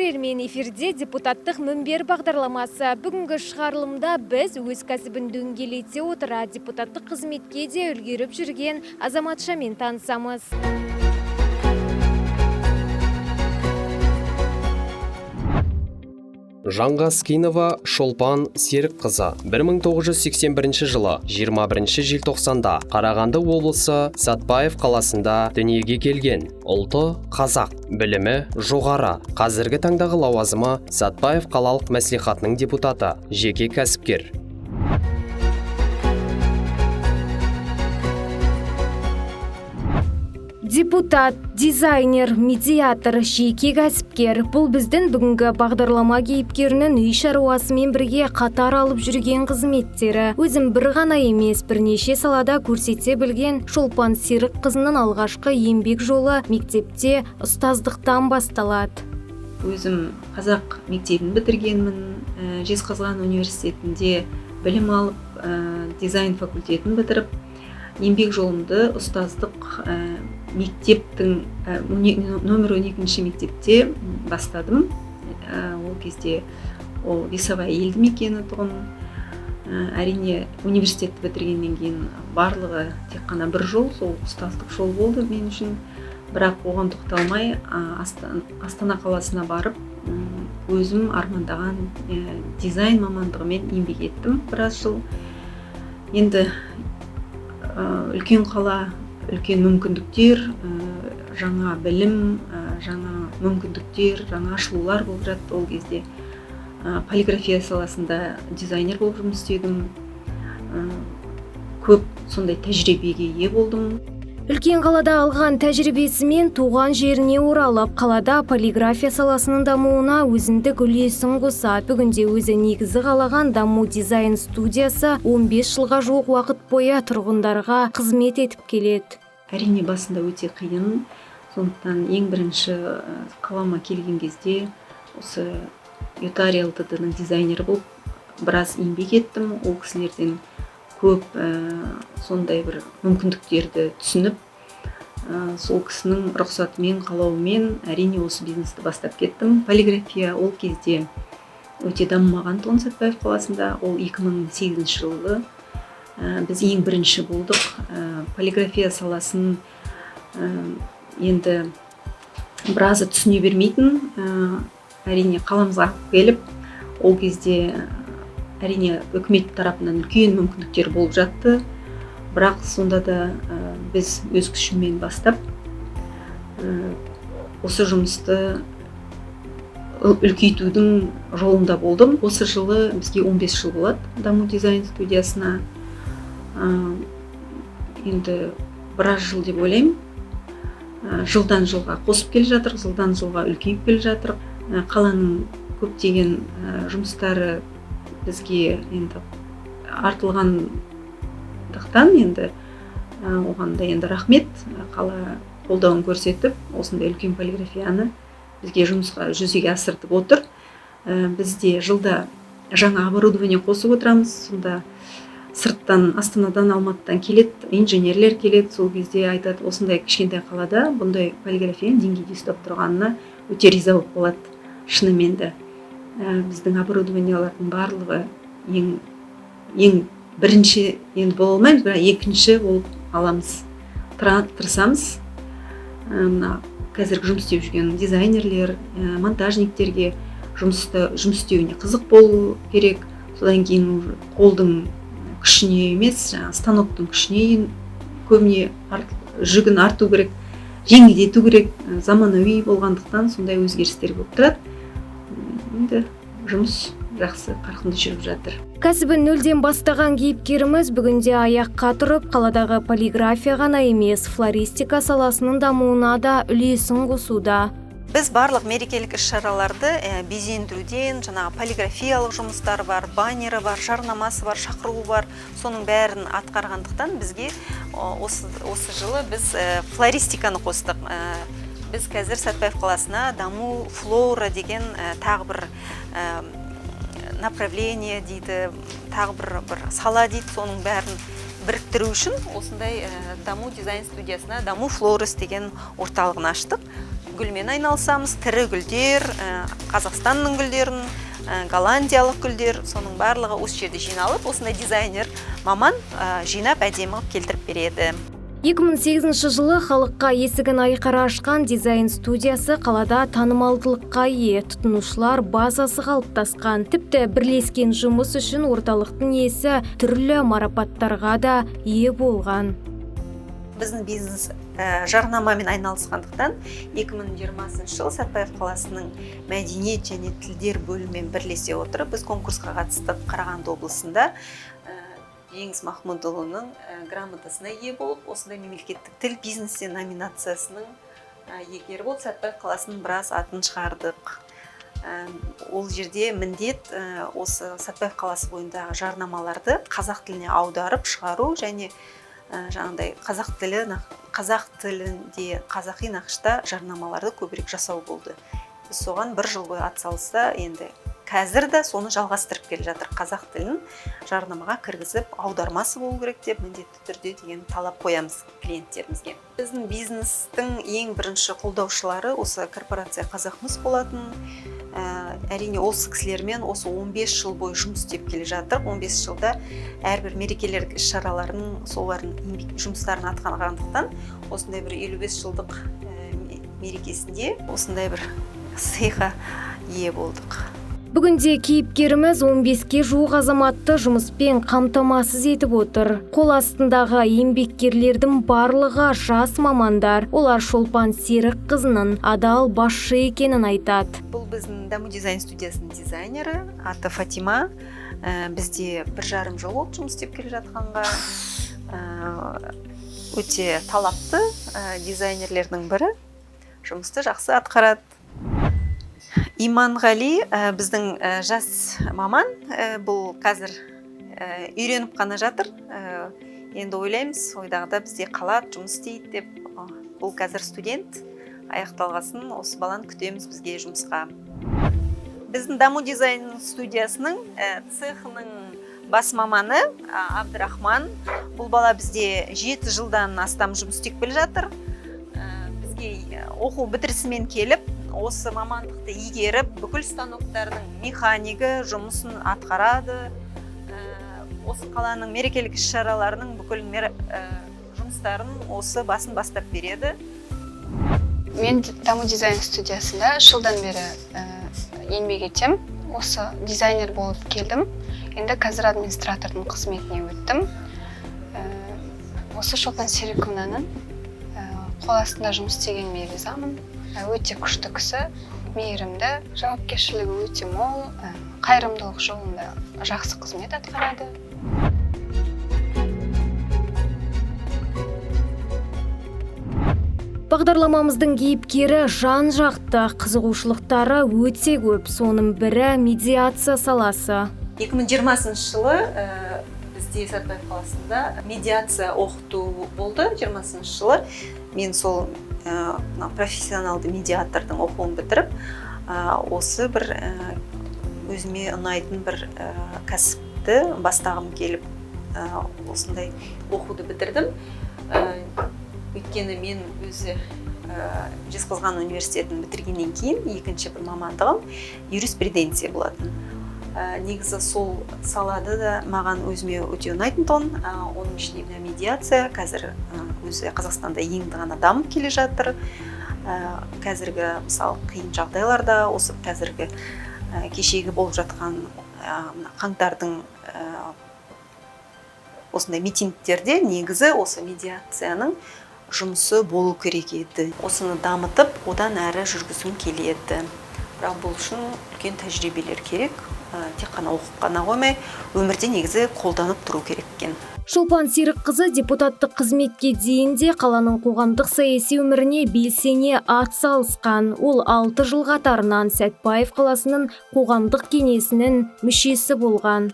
көрермен, эфирде депутаттық мінбер бағдарламасы. Бүгінгі шығарылымда біз өз кәсібін дөңгелете отыра депутаттық қызметке де үлгеріп жүрген азаматшамен танысамыз. Жанғаскинова Шолпан Серікқызы 1981 жылы 21 желтоқсанда Қарағанды облысы Сәтбаев қаласында дүниеге келген. Ұлты қазақ, білімі жоғары. Қазіргі таңдағы лауазымы Сәтбаев қалалық мәслихатының депутаты, жеке кәсіпкер. Депутат, дизайнер, медиатор, жеке кәсіпкер. Бұл біздің бүгінгі бағдарлама кейіпкерінің үй шаруасымен бірге қатар алып жүрген қызметтері. Өзім бір ғана емес, бірнеше салада көрсете білген Шолпан Серікқызының алғашқы еңбек жолы мектепте ұстаздықтан басталады. Өзім қазақ мектебін бітіргенмін, Жезқазған университетінде білім алып, дизайн факультетін бітіріп, еңбек жолымды ұстаздық мектептің номер 12 мектепте бастадым. Ол кезде Лисовая елді мекені тұғын. Әрине университетті бітіргеннен кейін барлығы тек қана бір жол, сол ұстаздық жол болды мен үшін. Бірақ оған тоқталмай Астана қаласына барып, өзім армандаған дизайн мамандығымен еңбек еттім біраз жыл. Енді үлкен қала, үлкен мүмкіндіктер, жаңа білім, жаңа мүмкіндіктер, жаңа ашылулар болып жатты. Ол кезде полиграфия саласында дизайнер болып жұмыс істедім. Көп сондай тәжірибеге ие болдым. Үлкен қалада алған тәжірибесімен туған жеріне оралып, қалада полиграфия саласының дамуына өзіндік үлесін қосады. Бүгінде өзі негізі қалаған даму дизайн студиясы 15 жылға жуық уақыт бойы тұрғындарға қызмет етіп келеді. Әрине басында өте қиын, сондықтан ең бірінші қалама келген кезде осы Ютари ЛТД-ның дизайнері болып біраз еңбек еттім. Ол кісілерден көп сондай бір мүмкіндіктерді түсініп, сол кісінің рұқсатымен, қалауымен әрине осы бизнесті бастап кеттім. Полиграфия ол кезде өте дамымаған тұғын Сәтбаев қаласында. Ол 2008 жылы біз ең бірінші болдық. Полиграфия саласын енді біразы түсіне бермейтін, әрине қаламызға келіп, ол кезде әрине үкімет тарапынан үлкен мүмкіндіктер болып жатты. Бірақ сонда да біз өз күшіммен бастап, осы жұмысты үлкейтудің жолында болдым. Осы жылы бізге 15 жыл болады даму дизайн студиясына. Енді біраз жыл деп ойлаймын. Жылдан жылға қосып келе жатыр, жылдан жылға үлкейіп келе жатыр. Қаланың көптеген жұмыстары бізге енді артылғандықтан енді оған да енді рахмет. Қала қолдауын көрсетіп, осындай үлкен полиграфияны бізге жұмысқа жүзеге асыртып отыр. Бізде жылда жаңа оборудование қосып отырамыз. Сонда сырттан, Астанадан, Алматыдан келеді, инженерлер келеді. Сол кезде айтады, осындай кішкентай қалада бұндай полиграфияны деңгейде ұстап тұрғанына өте риза болып қалады. Шынымен де біздің оборудованиялардың барлығы ең бірінші енді бола алмаймыз, бірақ екінші болып аламыз, тырысамыз. Қазіргі жұмыс істеп жүрген дизайнерлер, монтажниктерге жұмыс істеуіне қызық болу керек. Содан кейін қолдың күшіне емес, станоктың күшіне көбіне жүгін арту керек, жеңілдету керек. Заманауи болғандықтан сондай өзгерістер болып тұрады. Енді жұмыс жақсы, қарқынды жүріп жатыр. Кәсібін нөлден бастаған кейіпкеріміз бүгінде аяққа тұрып, қаладағы полиграфия ғана емес, флористика саласының дамуына да үлесін қосуда. Біз барлық мерекелік іс-шараларды безендіруден, жаңағы полиграфиялық жұмыстар бар, баннері бар, жарнамасы бар, шақыруы бар, соның бәрін атқарғандықтан бізге осы жылы біз флористиканы қостық. Біз қазір Сәтбаев қаласына даму флора деген тағы бір направление дейді, тағы бір сала дейді, соның бәрін біріктіру үшін осындай даму дизайн студиясына даму флорис деген орталығын аштық. гүлмен айналысамыз. Тірі гүлдер, Қазақстанның гүлдерін, голландиялық гүлдер, соның барлығы осы жерде жиналып, осындай дизайнер маман жинап әдемі қылып келтіріп береді. 2008 жылы халыққа есігін айқара ашқан дизайн студиясы қалада танымалдылыққа ие, тұтынушылар базасы қалыптасқан. Тіпті бірлескен жұмыс үшін орталықтың иесі түрлі марапаттарға да ие болған. Біздің бизнес жарнамамен айналысқандықтан 2020 жылы Сәтбаев қаласының мәдениет және тілдер бөлімімен бірлесе отырып, біз конкурсқа қатыстық. Қарағанды облысында Жеңіс Махмудұлының грамотасына ие болып, осындай мемлекеттік тіл бизнесі номинациясының иегері болып, Сәтбаев қаласының біраз атын шығардық. Ол жерде міндет осы Сәтбаев қаласы бойындағы жарнамаларды қазақ тіліне аударып шығару және жаңағыдай қазақ тілінде қазақи нақышта жарнамаларды көбірек жасау болды. Біз соған бір жыл бойы атсалыста, енді қазір де соны жалғастырып келе жатыр. Қазақ тілін жарнамаға кіргізіп аудармасы болу керек деп міндетті түрде деген талап қоямыз клиенттерімізге. Біздің бизнестің ең бірінші қолдаушылары осы корпорация Қазақмыс болатын. Әрине осы кісілермен осы 15 жыл бойы жұмыс істеп келе жатыр. 15 жылда әрбір мерекелер іс-шараларын, солардың еңбек жұмыстарын атқарғандықтан осындай бір 55 жылдық мерекесінде осындай бір сыйға ие болдық. Бүгінде кейіпкеріміз 15-ке жуық азаматты жұмыспен қамтамасыз етіп отыр. Қол астындағы еңбеккерлердің барлығы жас мамандар. Олар Шолпан Серік қызының адал басшы екенін айтады. Бұл біздің даму дизайн студиясының дизайнері, аты Фатима. Бізде 1,5 жыл болды жұмыс істеп келе жатқанға. Өте талапты дизайнерлердің бірі. Жұмысты жақсы атқарады. Иманғали біздің жас маман, бұл қазір үйреніп қана жатыр. Енді ойлаймыз, ойдағыда бізде қалады, жұмыс істейді деп. Бұл қазір студент, аяқталғасын осы баланы күтеміз бізге жұмысқа. Біздің даму дизайн студиясының цехының бас маманы Абдырахман. Бұл бала бізде 7 жылдан астам жұмыс істеп келе жатыр. Бізге оқу бітірісімен келіп, осы мамандықты игеріп, бүкіл станоктардың механигі жұмысын атқарады. Осы қаланың мерекелік іс-шараларының бүкіл жұмыстарын осы басын бастап береді. Мен даму дизайн студиясында жылдан бері еңбек етем. Осы дизайнер болып келдім. Енді қазір администратордың қызметіне өттім. Осы Шолпан Серіковнаның қол астында жұмыс істегеніме ризамын. Өте күшті кісі, мейірімді, жауапкершілігі өте мол, қайырымдылық жолында жақсы қызмет атқарады. Бағдарламамыздың кейіпкері жан-жақты, қызығушылықтары өте көп. Соның бірі медиация саласы. 2020 жылы бізде Сәтбаев қаласында медиация оқыту болды. 20 жылы мен сол профессионалды медиатордың оқуын бітіріп, осы бір өзіме ұнайтын бір кәсіпті бастағым келіп, осындай оқуды бітірдім. Өйткені мен өзі Жезқазған университетін бітіргеннен кейін екінші бір мамандығым юриспруденция болатын. Негізі сол салады да маған өзіме өте ұнайтын тон. Оның ішінде медиация қазір өзі Қазақстанда енді ғана дамып келе жатыр. Қазіргі мысалы қиын жағдайларда, осы қазіргі кешегі болып жатқан қаңтардың осындай митингтерде негізі осы медиацияның жұмысы болу керек еді. Осыны дамытып, одан әрі жүргізгім келеді. Бірақ бұл үшін үлкен тәжірибелер керек. Тек қана оқып қана қоймай, өмірде негізі қолданып тұру керек екен. Шолпан Серік қызы депутаттық қызметке дейінде қаланың қоғамдық саяси өміріне белсене атсалысқан. Ол 6 жыл қатарынан Сәтбаев қаласының қоғамдық кеңесінің мүшесі болған.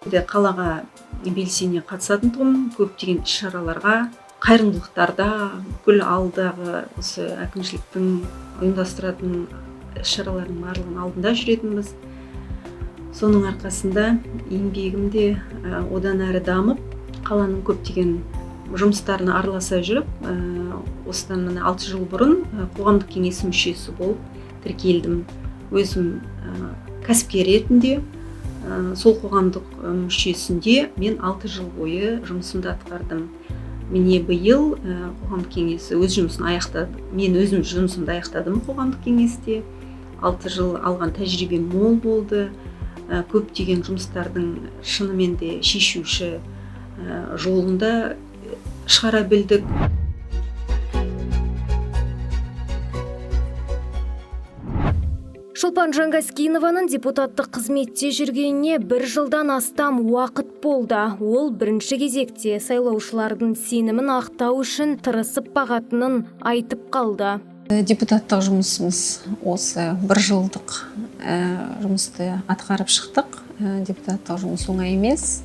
Қалаға белсене қатысатындығым, көптеген іс-шараларға, қайырымдылықтарда, бүкіл алдағы осы әкімшіліктің ұйымдастыратын іс-шаралардың барлығының алдында жүретінбіз. Соның арқасында еңбегімде одан әрі дамып, қаланың көптеген жұмыстарына араласа жүріп, осыдан міне 6 жыл бұрын қоғамдық кеңес мүшесі болып тіркелдім. Өзім кәсіпкер ретінде сол қоғамдық мүшесінде мен 6 жыл бойы жұмысымды атқардым. Міне биыл қоғамдық кеңесі өз жұмысын аяқтады. Мен өзім жұмысымды аяқтадым қоғамдық кеңесте. 6 жыл алған тәжірибем мол болды. Көптеген жұмыстардың шынымен де шешуші жолында шығара білдік. Шолпан Жангаскинованың депутаттық қызметте жүргеніне 1 жылдан астам уақыт болды. Ол бірінші кезекте сайлаушылардың сенімін ақтау үшін тырысып бағатынын айтып қалды. Депутаттық жұмысымыз осы 1 жылдық жұмысты атқарып шықтық. Депутаттық жұмыс оңай емес.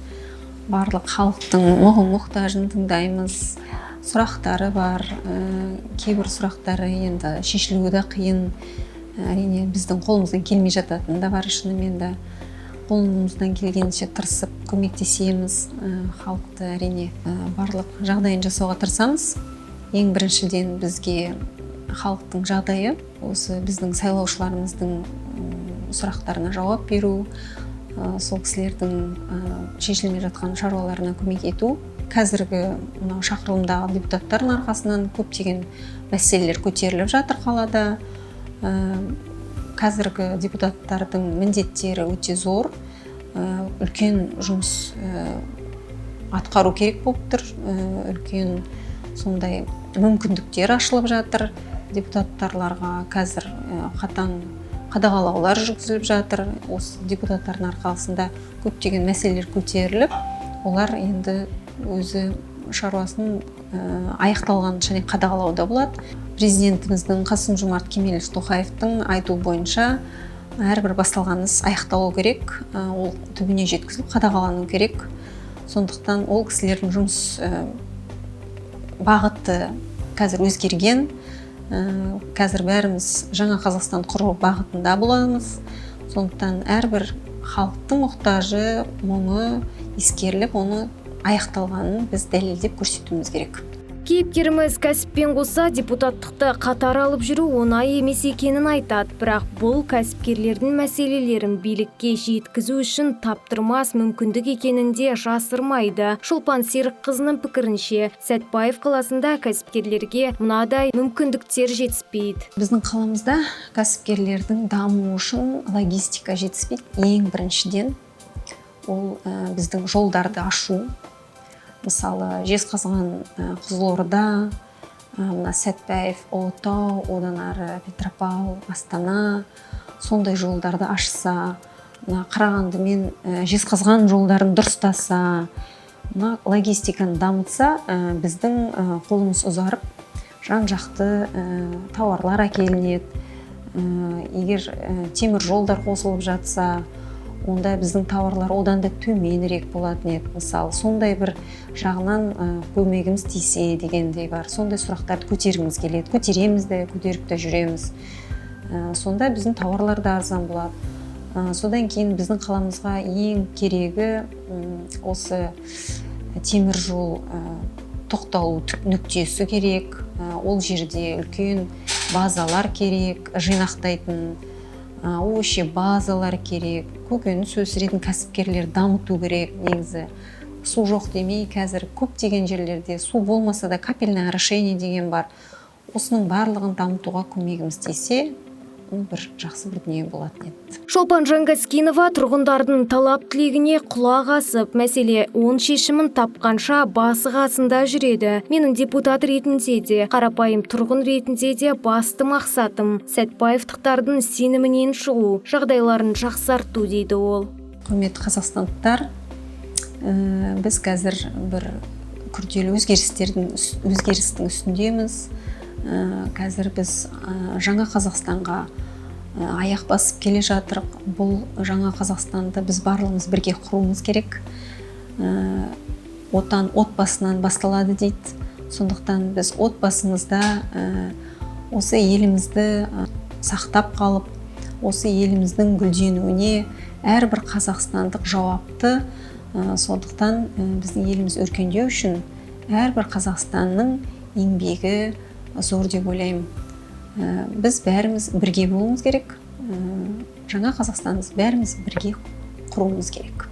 Барлық халықтың мұқтажын тыңдаймыз. Сұрақтары бар. Кейбір сұрақтары енді шешілуі де қиын. Әрине біздің қолымыздан келмей жататын да бар, шынымен де қолымыздан келгенше тырысып көмектесеміз. Халықты әрине барлық жағдайын жасауға тырысамыз. Ең біріншіден бізге халықтың жағдайы, осы біздің сайлаушыларымыздың сұрақтарына жауап беру, сол кісілердің шешілмей жатқан шаруаларына көмек ету. Қазіргі мынау шақырылымдағы депутаттардың арқасынан көптеген мәселелер көтеріліп жатыр қалада. Қазіргі депутаттардың міндеттері өте зор, үлкен жұмыс атқару керек болып тұр, үлкен сондай мүмкіндіктер ашылып жатыр. Депутаттарларға қазір қатаң қадағалаулар жүргізіліп жатыр. Осы депутаттардың арқасында көптеген мәселелер көтеріліп, олар енді өзі шаруасын аяқталған және қадағалауда болады. Президентіміздің Қасым-Жомарт Кемелович Тоқаевтың айтуы бойынша әрбір басталған іс аяқталу керек, ол түбіне жеткізіліп қадағалану керек. Сондықтан ол кісілердің жұмыс бағыты қазір өзгерген. Қазір бәріміз жаңа Қазақстан құру бағытында боламыз. Сондықтан әрбір халықтың мұқтажы, мұңы ескеріліп, оны аяқталғанын біз дәлелдеп көрсетуіміз керек. Кейіпкеріміз кәсіппен қоса депутаттықты қатар алып жүру оңай емес екенін айтады, бірақ бұл кәсіпкерлердің мәселелерін билікке жеткізу үшін таптырмас мүмкіндік екенін де жасырмайды. Шолпан Серікқызының пікірінше, Сәтбаев қаласында кәсіпкерлерге мынадай мүмкіндіктер жетіспейді. Біздің қаламызда кәсіпкерлердің дамуы үшін логистика жетіспейді. Ең біріншіден ол біздің жолдарды ашу. Мысалы, Жезқазған, Қызылорда, Сәтбаев, Ұлытау, одан ары Петропавл, Астана, сондай жолдарды ашса, Қарағанды мен Жезқазған жолдарын дұрыстаса, логистиканы дамытса, біздің қолымыз ұзарып, жан-жақты тауарлар әкелінеді. Егер темір жолдар қосылып жатса, онда біздің тауарлар одан да төменірек болатын еді. Мысалы, сондай бір жағынан көмегіміз тисе дегендей бар. Сондай сұрақтарды көтергіміз келеді. Көтереміз де, көтеріп те жүреміз. Сонда біздің тауарлар да арзан болады. Содан кейін біздің қаламызға ең керегі осы темір жол тоқталу нүктесі керек. Ол жерде үлкен базалар керек, жинақтайтын овощи базалар керек, көкөніс өсіретін кәсіпкерлер дамыту керек. Негізі су жоқ демей, қазір көптеген жерлерде су болмаса да капельное орошение деген бар. Осының барлығын дамытуға көмегіміз тисе, бір жақсы бір дүние болатын еді. Шолпан Жангаскинова тұрғындардың талап тілегіне құлақ асып, мәселе оң шешімін тапқанша басы қасында жүреді. Менің депутат ретінде де, қарапайым тұрғын ретінде де басты мақсатым Сәтбаевтықтардың сенімінен шығу, жағдайларын жақсарту дейді ол. Құрметті қазақстандықтар, біз қазір бір күрделі өзгерістің үстіндеміз. Қазір біз жаңа Қазақстанға аяқ басып келе жатырық. Бұл жаңа Қазақстанды біз барлығымыз бірге құруымыз керек. Отан отбасынан басталады дейді. Сондықтан біз отбасымызда осы елімізді сақтап қалып, осы еліміздің гүлденуіне әрбір қазақстандық жауапты. Сондықтан біздің еліміз өркендеу үшін әрбір қазақстанның еңбегі зор деп ойлаймын. Біз бәріміз бірге болуымыз керек. Жаңа Қазақстанды бәріміз бірге құруымыз керек.